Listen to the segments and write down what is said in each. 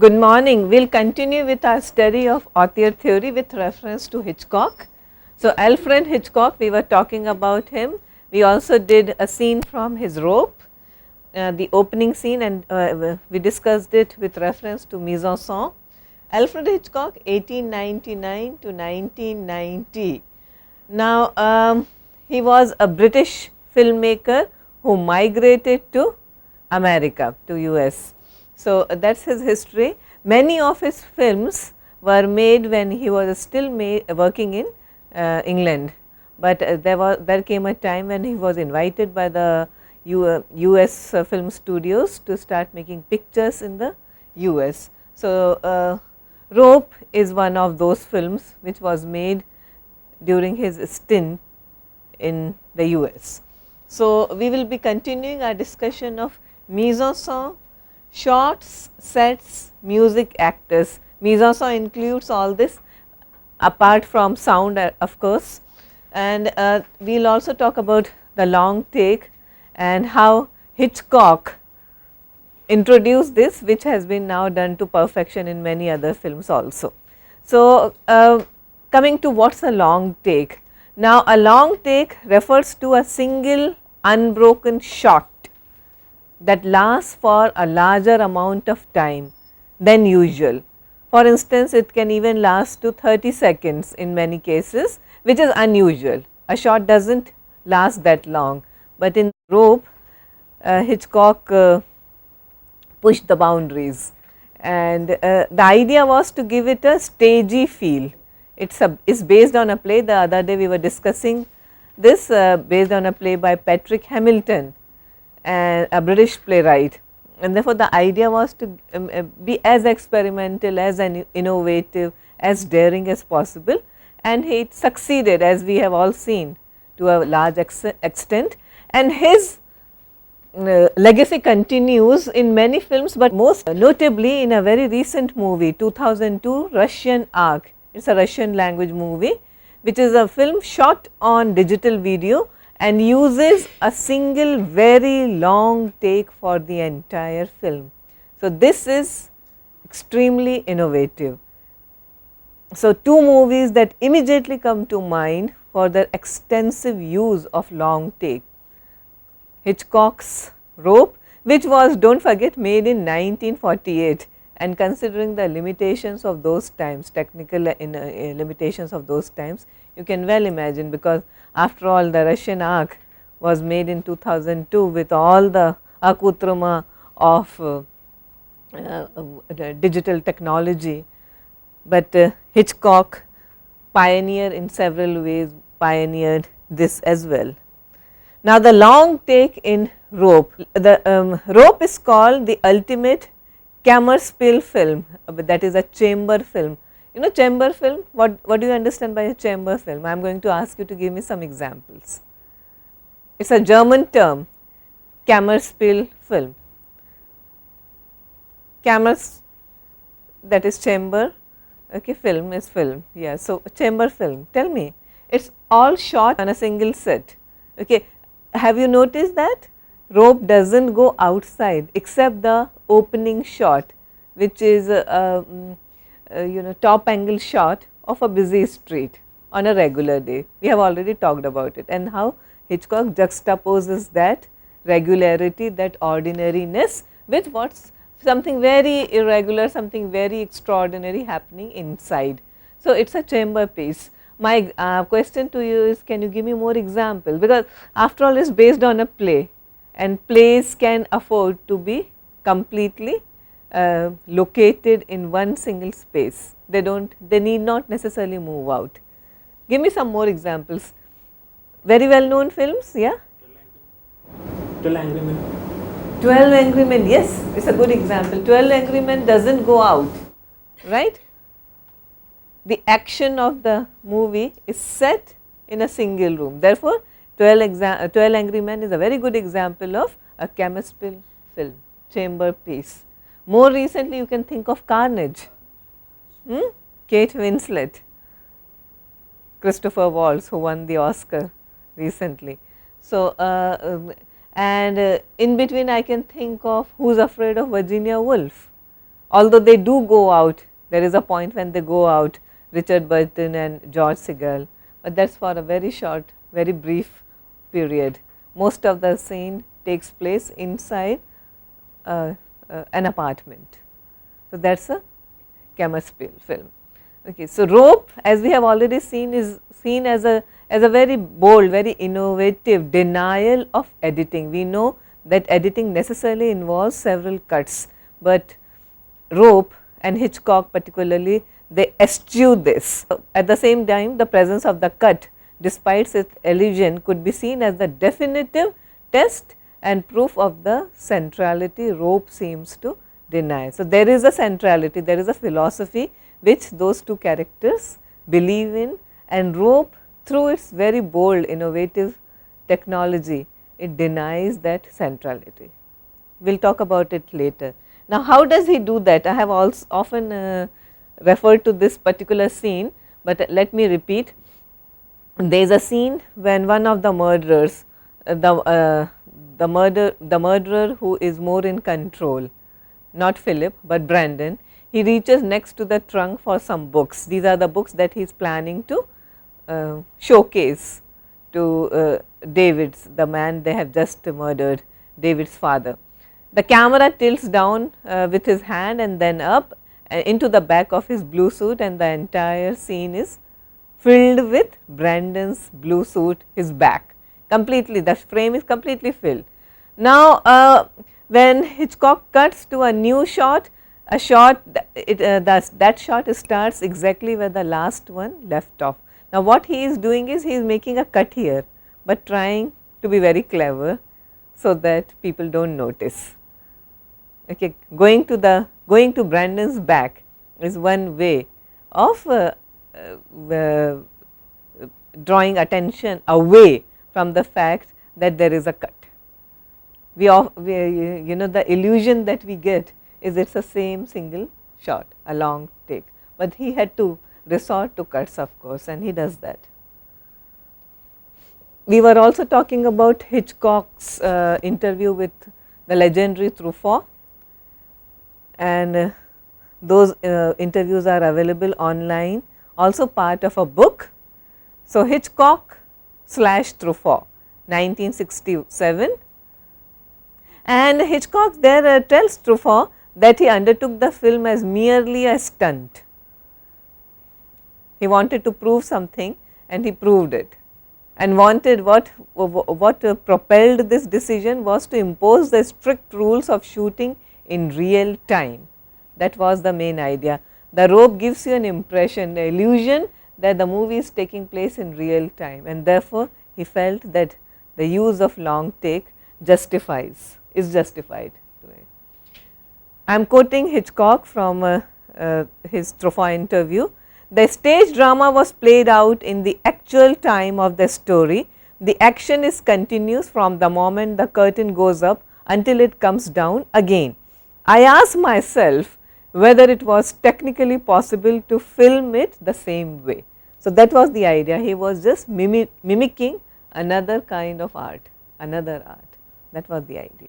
Good morning. We will continue with our study of auteur theory with reference to Hitchcock. So, Alfred Hitchcock, we were talking about him. We also did a scene from his Rope, the opening scene, and we discussed it with reference to mise en scène. Alfred Hitchcock 1899 to 1990. Now, he was a British filmmaker who migrated to America, to US. So, that is his history. Many of his films were made when he was still working in England, but there came a time when he was invited by the US film studios to start making pictures in the US. So, Rope is one of those films which was made during his stint in the US. So, we will be continuing our discussion of mise en scène, shots, sets, music, actors. Mise en scène includes all this apart from sound of course, and we will also talk about the long take and how Hitchcock introduced this, which has been now done to perfection in many other films also. So, coming to what is a long take. Now, a long take refers to a single unbroken shot that lasts for a larger amount of time than usual. For instance, it can even last to 30 seconds in many cases, which is unusual. A shot does not last that long, but in Rope, Hitchcock pushed the boundaries, and the idea was to give it a stagey feel. It's based on a play. The other day we were discussing this, based on a play by Patrick Hamilton, a British playwright, and therefore the idea was to be as experimental, as innovative, as daring as possible, and he succeeded, as we have all seen, to a large extent, and his legacy continues in many films, but most notably in a very recent movie 2002 Russian Ark. It is a Russian language movie, which is a film shot on digital video and uses a single very long take for the entire film. So, this is extremely innovative. So, two movies that immediately come to mind for their extensive use of long take. Hitchcock's Rope, which was, do not forget, made in 1948, and considering the limitations of those times, technical limitations of those times, you can well imagine, because after all the Russian Ark was made in 2002 with all the accoutrement of digital technology, but Hitchcock, pioneer in several ways, pioneered this as well. Now, the long take in Rope, the Rope is called the ultimate Kammerspiel film, that is a chamber film. You know chamber film, what do you understand by a chamber film? I am going to ask you to give me some examples. It is a German term, Kammerspiel film. Kammers, that is chamber, okay, film is film, yeah. So, chamber film, tell me, it is all shot on a single set, okay. Have you noticed that Rope does not go outside except the opening shot, which is top angle shot of a busy street on a regular day. We have already talked about it, and how Hitchcock juxtaposes that regularity, that ordinariness with what's something very irregular, something very extraordinary happening inside. So, it is a chamber piece. My question to you is, can you give me more examples, because after all it is based on a play, and plays can afford to be completely located in one single space. They need not necessarily move out. Give me some more examples. Very well known films, yeah? 12 Angry Men. 12 Angry Men, yes, it is a good example. 12 Angry Men does not go out, right? The action of the movie is set in a single room. Therefore, 12 Angry Men is a very good example of a Kammerspiel film, chamber piece. More recently, you can think of Carnage, Kate Winslet, Christopher Waltz, who won the Oscar recently. So, and in between I can think of Who's Afraid of Virginia Woolf, although they do go out, there is a point when they go out, Richard Burton and George Segal, but that is for a very short, very brief period. Most of the scene takes place inside an apartment. So, that is a Kammerspiel film. Okay. So, Rope, as we have already seen, is seen as a very bold, very innovative denial of editing. We know that editing necessarily involves several cuts, but Rope and Hitchcock particularly, they eschew this. At the same time, the presence of the cut, despite its illusion, could be seen as the definitive test and proof of the centrality Rope seems to deny. So, there is a centrality, there is a philosophy which those two characters believe in, and Rope, through its very bold innovative technology, it denies that centrality. We will talk about it later. Now, how does he do that? I have also often referred to this particular scene, but let me repeat. There is a scene when one of the murderers, the murderer who is more in control, not Philip, but Brandon, he reaches next to the trunk for some books. These are the books that he is planning to showcase to David's, the man they have just murdered, David's father. The camera tilts down with his hand and then up into the back of his blue suit, and the entire scene is filled with Brandon's blue suit, his back completely, the frame is completely filled. Now, when Hitchcock cuts to a new shot, a shot that shot starts exactly where the last one left off. Now, what he is doing is he is making a cut here, but trying to be very clever so that people do not notice. Okay. Going to Brandon's back is one way of drawing attention away from the fact that there is a cut. We you know, the illusion that we get is it is the same single shot, a long take, but he had to resort to cuts, of course, and he does that. We were also talking about Hitchcock's interview with the legendary Truffaut, and those interviews are available online, also part of a book. So, Hitchcock / Truffaut 1967, and Hitchcock there tells Truffaut that he undertook the film as merely a stunt. He wanted to prove something and he proved it, and wanted what propelled this decision was to impose the strict rules of shooting in real time. That was the main idea. The Rope gives you an impression, the illusion that the movie is taking place in real time, and therefore, he felt that the use of long take is justified. I am quoting Hitchcock from his Truffaut interview. The stage drama was played out in the actual time of the story. The action is continuous from the moment the curtain goes up until it comes down again. I asked myself whether it was technically possible to film it the same way. So, that was the idea. He was just mimicking another kind of art, another art. That was the idea.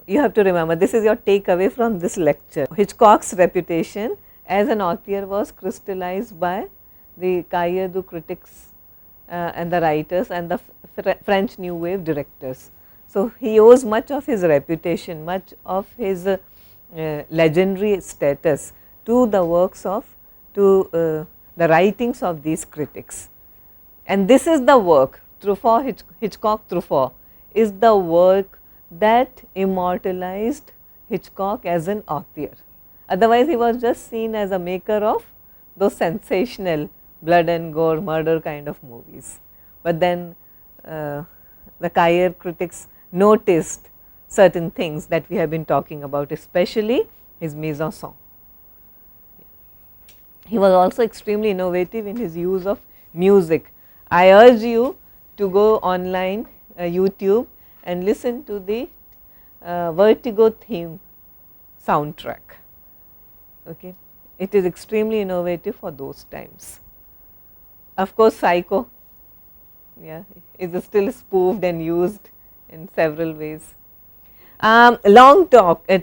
You have to remember, this is your takeaway from this lecture. Hitchcock's reputation as an author was crystallized by the Cahiers du critics and the writers and the French New Wave directors. So, he owes much of his reputation, much of his legendary status to the works of, the writings of these critics. And this is the work, Truffaut, Hitchcock Truffaut is the work that immortalized Hitchcock as an author. Otherwise, he was just seen as a maker of those sensational blood and gore murder kind of movies. But then the Cahiers critics noticed certain things that we have been talking about, especially his mise en scène. He was also extremely innovative in his use of music. I urge you to go online, YouTube, and listen to the Vertigo theme soundtrack. Okay. It is extremely innovative for those times. Of course, Psycho is still spoofed and used in several ways. Long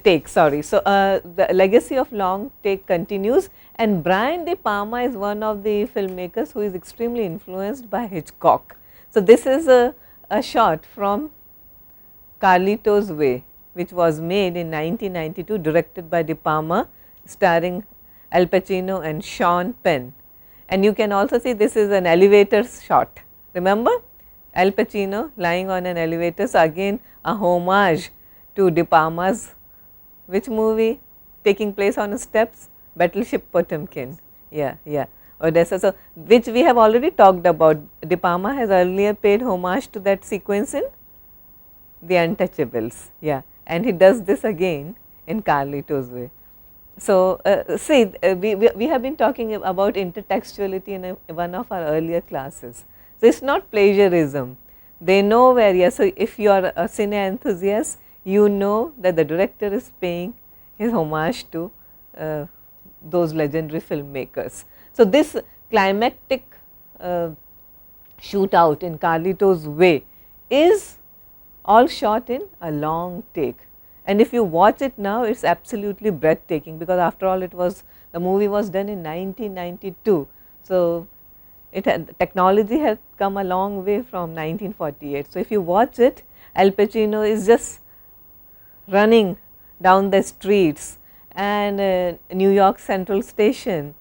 take, sorry. So, the legacy of long take continues, and Brian De Palma is one of the filmmakers who is extremely influenced by Hitchcock. So, this is a shot from Carlito's Way, which was made in 1992, directed by De Palma, starring Al Pacino and Sean Penn. And you can also see this is an elevator shot. Remember Al Pacino lying on an elevator. So, again a homage to De Palma's which movie taking place on steps? Battleship Potemkin. Yeah, yeah. Odessa. So, which we have already talked about. De Palma has earlier paid homage to that sequence in The Untouchables. Yeah, and he does this again in Carlito's Way. So, see, we have been talking about intertextuality in one of our earlier classes. So, it is not plagiarism. They know where, yes, so if you are a cine enthusiast, you know that the director is paying his homage to those legendary filmmakers. So, this climactic shootout in Carlito's Way is all shot in a long take. And if you watch it now, it is absolutely breathtaking, because after all it was, the movie was done in 1992. So, it had, technology has come a long way from 1948. So, if you watch it, Al Pacino is just running down the streets and New York Central Station,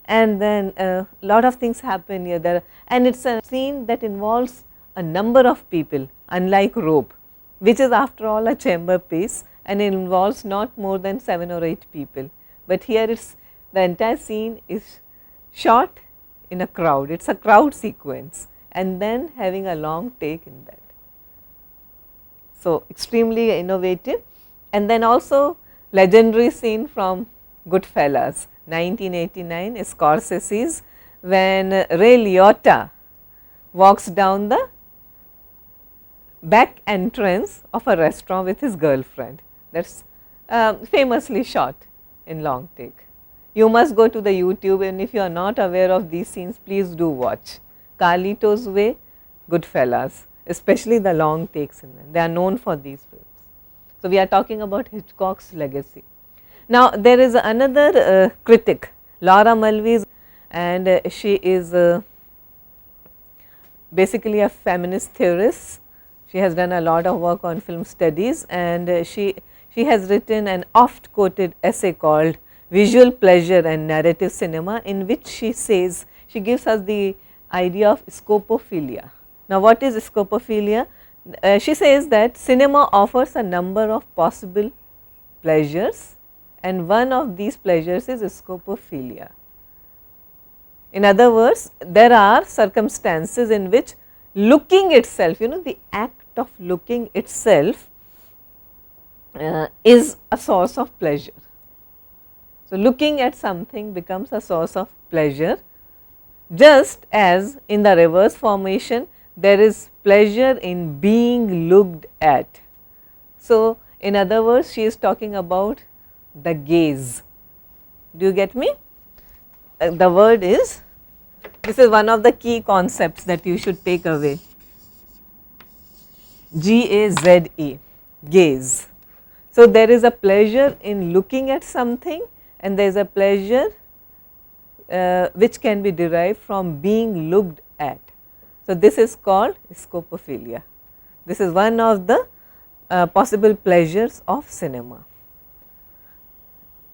and then a lot of things happen here there, and it is a scene that involves a number of people, unlike Rope, which is after all a chamber piece, and it involves not more than 7 or 8 people. But here it is, the entire scene is shot in a crowd, it is a crowd sequence, and then having a long take in that. So, extremely innovative. And then also legendary scene from Goodfellas 1989, Scorsese's, when Ray Liotta walks down the back entrance of a restaurant with his girlfriend. That is famously shot in long take. You must go to the YouTube, and if you are not aware of these scenes, please do watch Carlito's Way, Goodfellas, especially the long takes in them. They are known for these films. So, we are talking about Hitchcock's legacy. Now, there is another critic, Laura Mulvey, and she is basically a feminist theorist. She has done a lot of work on film studies, and she has written an oft quoted essay called Visual Pleasure and Narrative Cinema, in which she says, she gives us the idea of scopophilia. Now, what is scopophilia? She says that cinema offers a number of possible pleasures, and one of these pleasures is scopophilia. In other words, there are circumstances in which looking itself, you know, the act of looking itself is a source of pleasure. So, looking at something becomes a source of pleasure, just as in the reverse formation there is pleasure in being looked at. So, in other words, she is talking about the gaze. Do you get me? The word is, this is one of the key concepts that you should take away, G-A-Z-E, gaze. So, there is a pleasure in looking at something, and there is a pleasure which can be derived from being looked at. So, this is called scopophilia. This is one of the possible pleasures of cinema.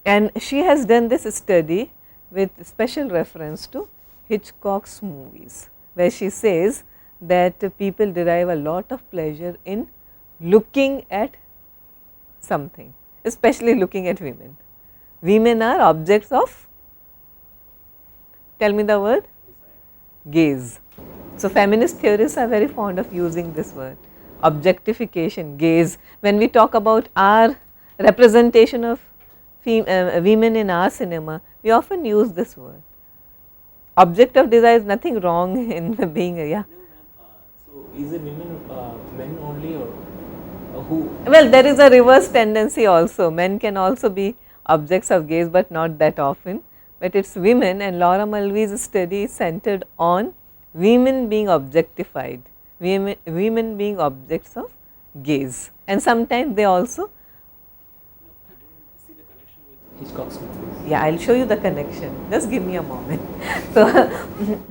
And she has done this study with special reference to Hitchcock's movies, where she says that people derive a lot of pleasure in looking at something, especially looking at women. Women are objects of, tell me the word, gaze. So, feminist theorists are very fond of using this word, objectification, gaze. When we talk about our representation of women in our cinema, we often use this word. Object of desire is nothing wrong in being a, yeah. So, is it women, men only, or who? Well, there is a reverse tendency also. Men can also be objects of gaze, but not that often. But it is women, and Laura Mulvey's study is centered on women being objectified, women being objects of gaze. and sometimes they also, See the connection with Hitchcock's movies. yeah, I'll show you the connection, just give me a moment. So,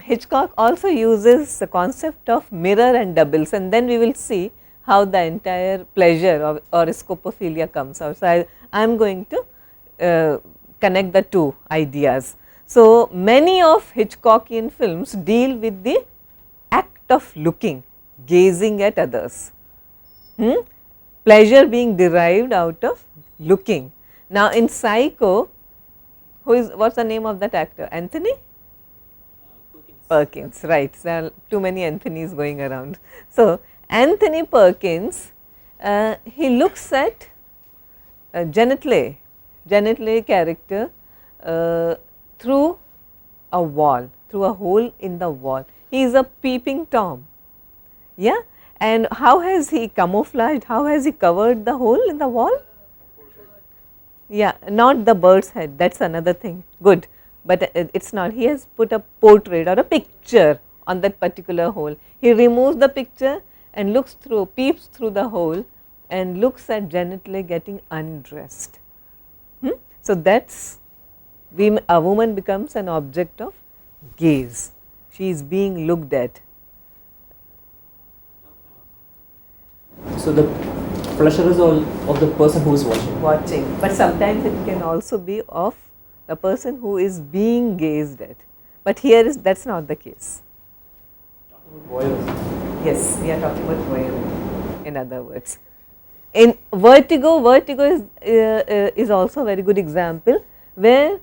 Hitchcock also uses the concept of mirror and doubles, and then we will see how the entire pleasure or scopophilia comes out. So, I am going to connect the two ideas. So, many of Hitchcockian films deal with the act of looking, gazing at others. Pleasure being derived out of looking. Now, in Psycho, what's the name of that actor? Anthony Perkins, right. There are too many Anthony's going around. So, Anthony Perkins, he looks at Janet Leigh character through a wall, through a hole in the wall. He is a peeping Tom. Yeah, and how has he camouflaged? How has he covered the hole in the wall? Yeah, not the bird's head, that is another thing, good, but it is not. He has put a portrait or a picture on that particular hole. He removes the picture and looks through, peeps through the hole and looks at Janet Leigh getting undressed. So, that is, a woman becomes an object of gaze, she is being looked at. So the pleasure is all of the person who is watching. But sometimes it can also be of the person who is being gazed at, but here is that is not the case. Voyeurism. Yes, we are talking about voyeurism, in other words. In Vertigo is also a very good example, where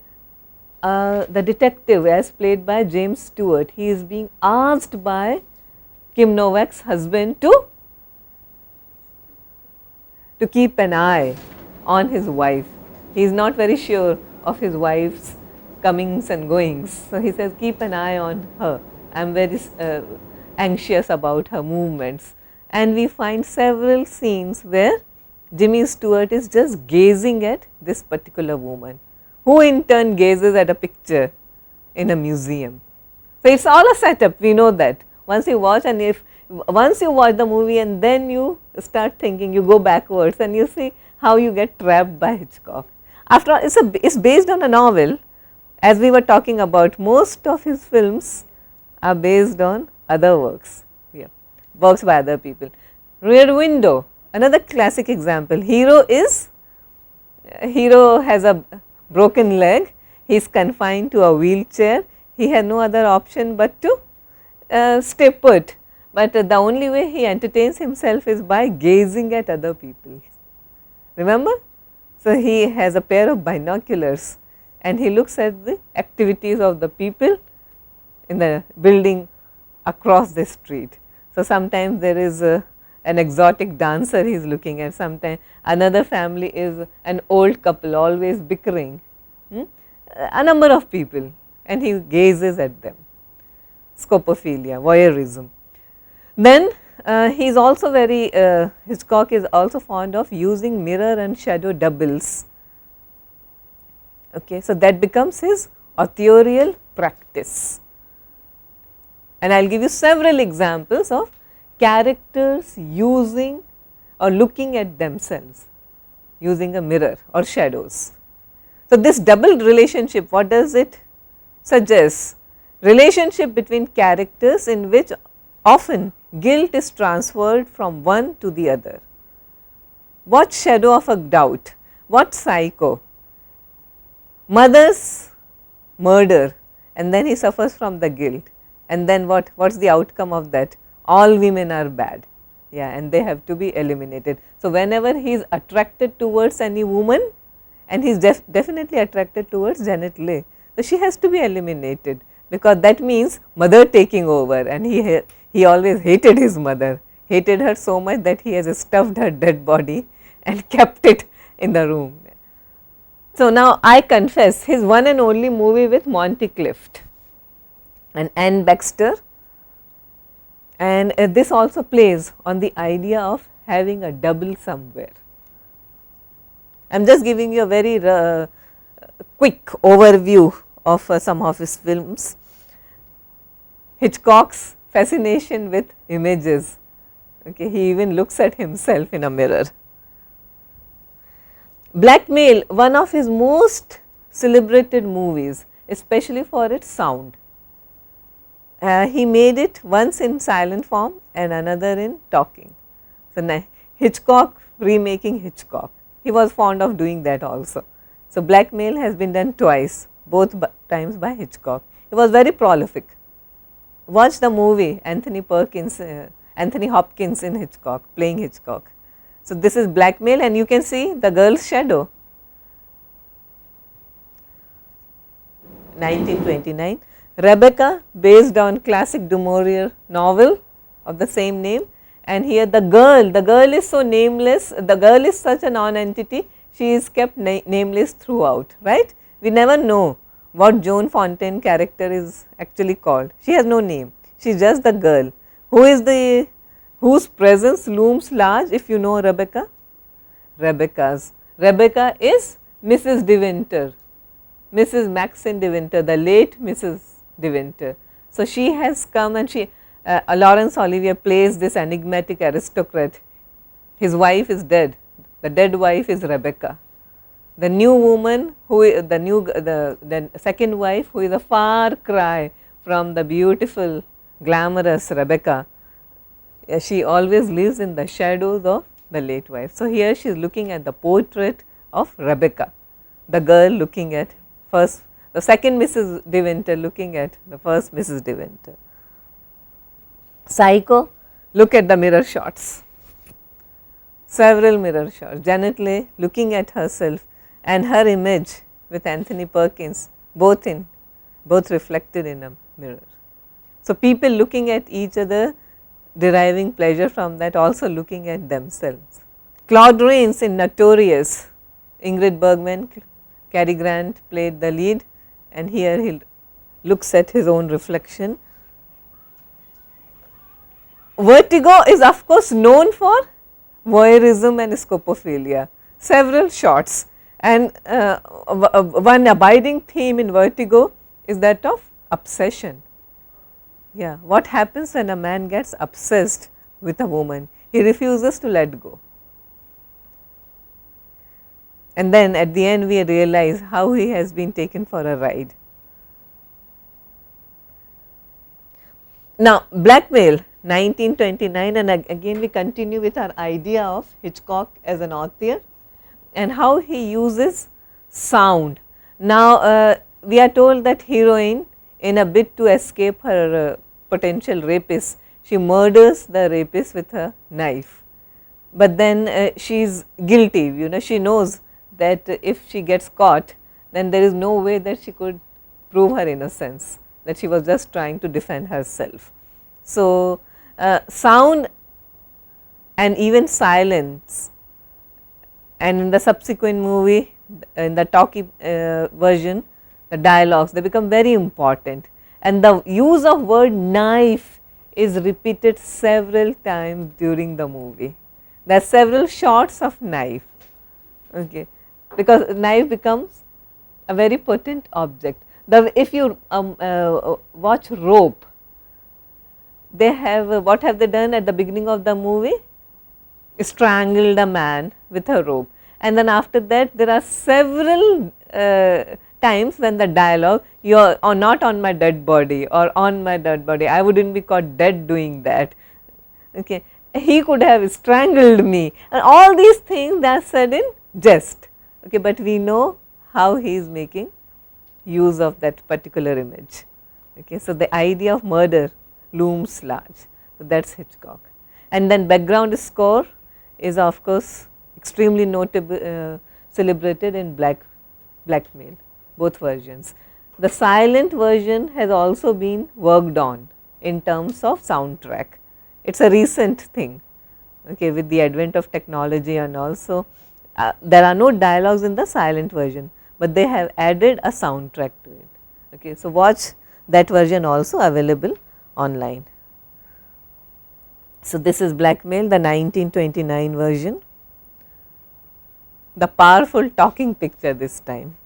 the detective, as played by James Stewart, he is being asked by Kim Novak's husband to keep an eye on his wife. He is not very sure of his wife's comings and goings. So, he says, keep an eye on her, I am very anxious about her movements. And we find several scenes where Jimmy Stewart is just gazing at this particular woman, who in turn gazes at a picture in a museum. So, it is all a setup, we know that. Once you watch, and once you watch the movie and then you start thinking, you go backwards and you see how you get trapped by Hitchcock. After all, it is based on a novel, as we were talking about. Most of his films are based on other works, works by other people. Rear Window, another classic example. Hero has a broken leg, he is confined to a wheelchair, he had no other option but to stay put, but the only way he entertains himself is by gazing at other people. Remember? So, he has a pair of binoculars and he looks at the activities of the people in the building across the street. So, sometimes there is an exotic dancer he is looking at, sometimes another family is an old couple always bickering, a number of people, and he gazes at them. Scopophilia, voyeurism. Then he is also very, Hitchcock is also fond of using mirror and shadow doubles. Okay, so, that becomes his authorial practice. And I will give you several examples of characters using or looking at themselves using a mirror or shadows. So, this double relationship, what does it suggest? Relationship between characters in which often guilt is transferred from one to the other. What Shadow of a Doubt, what Psycho, mother's murder and then he suffers from the guilt, and then what is the outcome of that? All women are bad, and they have to be eliminated. So, whenever he is attracted towards any woman, and he is definitely attracted towards Janet Leigh, so she has to be eliminated, because that means mother taking over, and he always hated his mother, hated her so much that he has stuffed her dead body and kept it in the room. So, now I confess, his one and only movie with Monty Clift and Anne Baxter, and this also plays on the idea of having a double somewhere. I am just giving you a very quick overview of some of his films. Hitchcock's fascination with images, he even looks at himself in a mirror. Blackmail, one of his most celebrated movies, especially for its sound. He made it once in silent form and another in talking. So, Hitchcock remaking Hitchcock, he was fond of doing that also. So, Blackmail has been done twice, both times by Hitchcock. He was very prolific. Watch the movie Anthony Hopkins in Hitchcock, playing Hitchcock. So, this is Blackmail and you can see the girl's shadow. 1929, Rebecca, based on classic Du Maurier novel of the same name, and here the girl is so nameless, the girl is such a non-entity, she is kept nameless throughout, right. We never know what Joan Fontaine character is actually called, she has no name, she is just the girl. Who is the, whose presence looms large if you know Rebecca? Rebecca is Mrs. De Winter, Mrs. Maxine De Winter, the late Mrs. De Winter. So, she has come and she, Laurence Olivier plays this enigmatic aristocrat. His wife is dead, the dead wife is Rebecca. The new woman who is the second wife, who is a far cry from the beautiful glamorous Rebecca, she always lives in the shadows of the late wife. So, here she is looking at the portrait of Rebecca, the girl looking at the second Mrs. De Winter looking at the first Mrs. De Winter. Psycho, look at the mirror shots, several mirror shots, Janet Leigh looking at herself and her image with Anthony Perkins, both reflected in a mirror. So, people looking at each other, deriving pleasure from that, also looking at themselves. Claude Rains in Notorious, Ingrid Bergman, Cary Grant played the lead, and here he looks at his own reflection. Vertigo is of course known for voyeurism and scopophilia, several shots, and one abiding theme in Vertigo is that of obsession. Yeah, what happens when a man gets obsessed with a woman? He refuses to let go. And then at the end we realize how he has been taken for a ride. Now, Blackmail, 1929, and again we continue with our idea of Hitchcock as an author and how he uses sound. Now, we are told that heroine, in a bid to escape her potential rapist, she murders the rapist with a knife, but then she is guilty, you know, she knows that if she gets caught, then there is no way that she could prove her innocence, that she was just trying to defend herself. So, sound and even silence, and in the subsequent movie, in the talkie version, the dialogues, they become very important, and the use of word knife is repeated several times during the movie. There are several shots of knife, okay, because knife becomes a very potent object. If you watch Rope, they have what have they done at the beginning of the movie? Strangled a man with a rope, and then after that there are several times when the dialogue, you are not on my dead body or on my dead body, I would not be caught dead doing that, okay. He could have strangled me, and all these things they are said in jest, okay, but we know how he is making use of that particular image, okay. So, the idea of murder looms large, so that is Hitchcock. And then background score is of course extremely notable, celebrated in Blackmail, both versions. The silent version has also been worked on in terms of soundtrack. It is a recent thing, okay, with the advent of technology, and also there are no dialogues in the silent version, but they have added a soundtrack to it, okay. So, watch that version also available online. So, this is Blackmail, the 1929 version, the powerful talking picture this time.